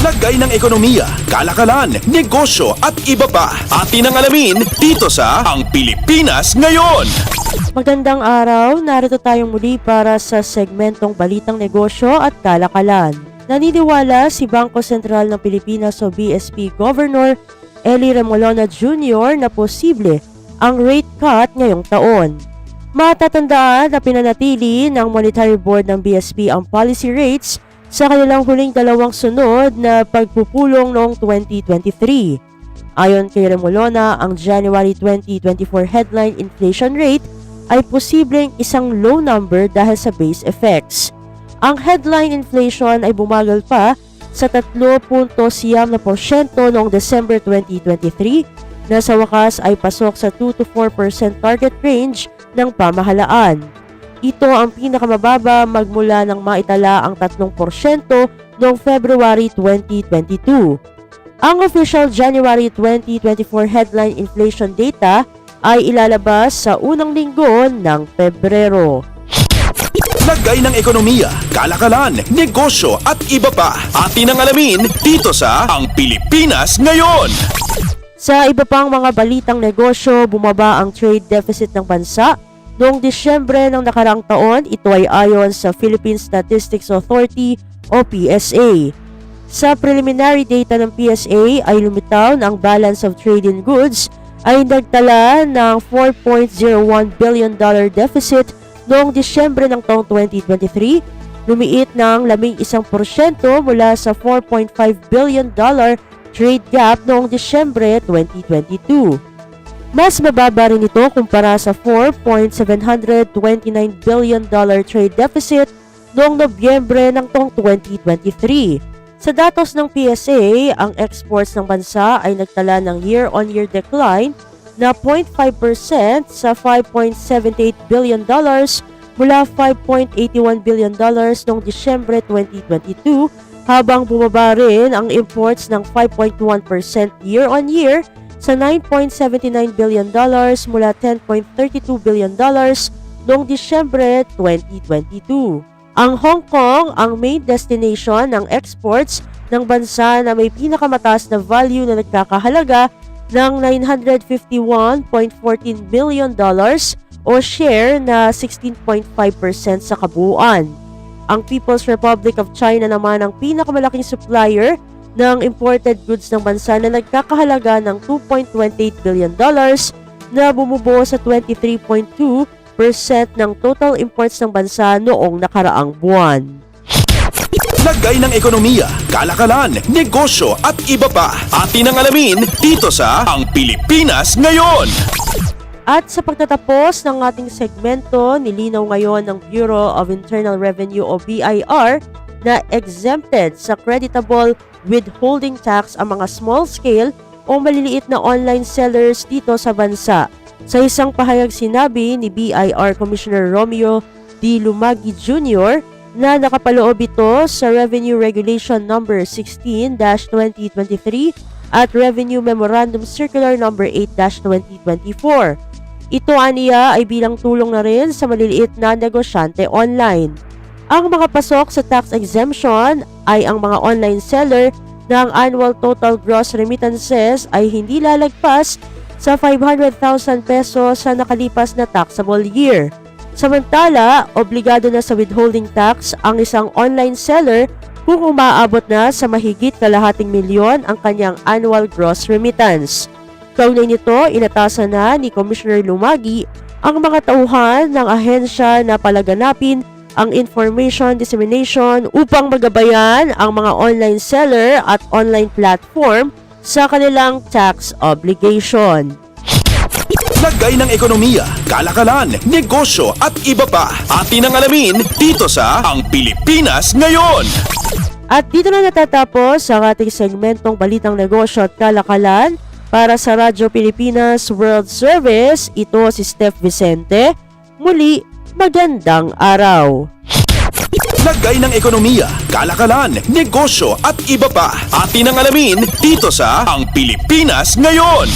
Lagay ng ekonomiya, kalakalan, negosyo at iba pa. Atin ang alamin dito sa Ang Pilipinas Ngayon. Magandang araw, narito tayong muli para sa segmentong Balitang Negosyo at Kalakalan. Naniniwala si Bangko Sentral ng Pilipinas o BSP Governor Ellie Remolona Jr. na posible ang rate cut ngayong taon. Matatandaan na pinanatili ng Monetary Board ng BSP ang policy rates sa kanilang huling dalawang sunod na pagpupulong noong 2023. Ayon kay Remolona, ang January 2024 headline inflation rate ay posibleng isang low number dahil sa base effects. Ang headline inflation ay bumagal pa sa 3.9% noong December 2023 na sa wakas ay pasok sa 2 to 4% target range ng pamahalaan. Ito ang pinakamababa magmula nang maitala ang 3% noong February 2022. Ang official January 2024 headline inflation data ay ilalabas sa unang linggo ng Pebrero. Lagay ng ekonomiya, kalakalan, negosyo at iba pa. Atin ang alamin dito sa Ang Pilipinas Ngayon. Sa iba pang mga balitang negosyo, bumaba ang trade deficit ng bansa noong Disyembre ng nakaraang taon. Ito ay ayon sa Philippine Statistics Authority o PSA. Sa preliminary data ng PSA ay lumitaw na ang balance of trade in goods ay nagtala ng $4.01 billion deficit noong Disyembre ng taong 2023, lumiit ng 11% mula sa $4.5 billion trade gap noong Disyembre 2022. Mas mababa rin ito kumpara sa $4.729 billion trade deficit noong Nobyembre ng taong 2023. Sa datos ng PSA, ang exports ng bansa ay nagtala ng year-on-year decline na 0.5% sa $5.78 billion mula $5.81 billion noong Disyembre 2022, habang bumaba rin ang imports ng 5.1% year-on-year sa $9.79 billion mula $10.32 billion noong Disyembre 2022. Ang Hong Kong ang main destination ng exports ng bansa na may pinakamataas na value na nagkakahalaga ng $951.14 billion o share na 16.5% sa kabuuan. Ang People's Republic of China naman ang pinakamalaking supplier ng imported goods ng bansa na nagkakahalaga ng $2.28 billion na bumubuo sa 23.2% ng total imports ng bansa noong nakaraang buwan. Lagay ng ekonomiya, kalakalan, negosyo at iba pa. Atin ang alamin dito sa Ang Pilipinas Ngayon. At sa pagtatapos ng ating segmento, nilinaw ngayon ng Bureau of Internal Revenue o BIR na exempted sa creditable withholding tax ang mga small-scale o maliliit na online sellers dito sa bansa. Sa isang pahayag sinabi ni BIR Commissioner Romeo D. Lumagi Jr. na nakapaloob ito sa Revenue Regulation No. 16-2023 at Revenue Memorandum Circular No. 8-2024. Ito aniya ay bilang tulong na rin sa maliliit na negosyante online. Ang mga pasok sa tax exemption ay ang mga online seller na ang annual total gross remittances ay hindi lalagpas sa 500,000 pesos sa nakalipas na taxable year. Samantala, obligado na sa withholding tax ang isang online seller kung umaabot na sa mahigit kalahating milyon ang kanyang annual gross remittance. Kaugnay nito, inatasan na ni Commissioner Lumagi ang mga tauhan ng ahensya na palaganapin ang information dissemination upang magabayan ang mga online seller at online platform sa kanilang tax obligation. Lagay ng ekonomiya, kalakalan, negosyo at iba pa. Atin ang alamin dito sa Ang Pilipinas Ngayon. At dito na natatapos ang ating segmentong Balitang Negosyo at Kalakalan. Para sa Radyo Pilipinas World Service, ito si Steph Vicente. Muli, magandang araw. Lagay ng ekonomiya, kalakalan, negosyo at iba pa. Atin ang alamin dito sa Ang Pilipinas Ngayon.